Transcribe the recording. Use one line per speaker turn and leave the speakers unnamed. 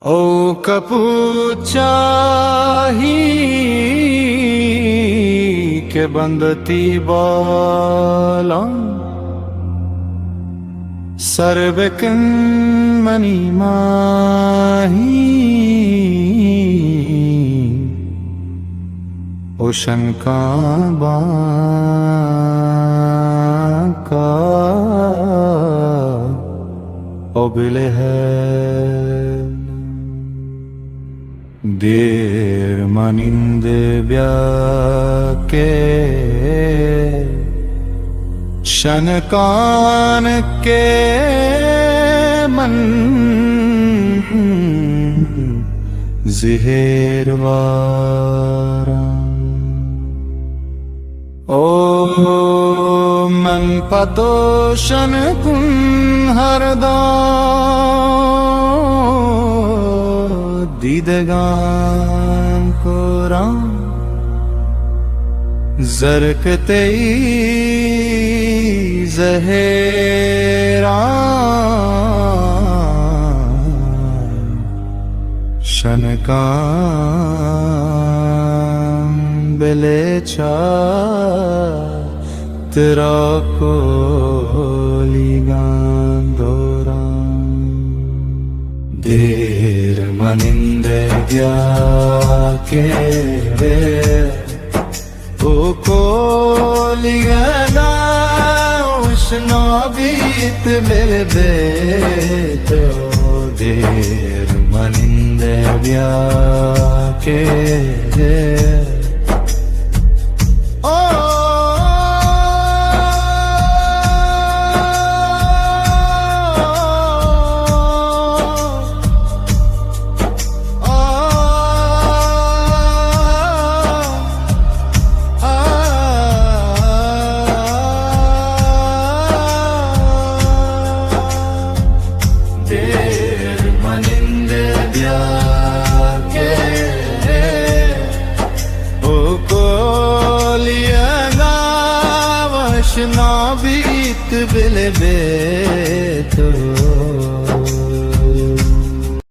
ओ कपूचाही के बंदती बाला सर्वकन मनी माही ओ शंका बाका ओ बिले है देर मनिंद ब्याके शनकान के मन जिहेरवारा ओ मन पतोशन कुन हरदा दीदगान को राम जरकते जहेरा शनकान बेलेचा तेरा को लिगान दोरा देर मनिंद के ओ कोलिगना उष्णा बीत मेरे बेतो देर मनिंद के ना बीत बिल बेतो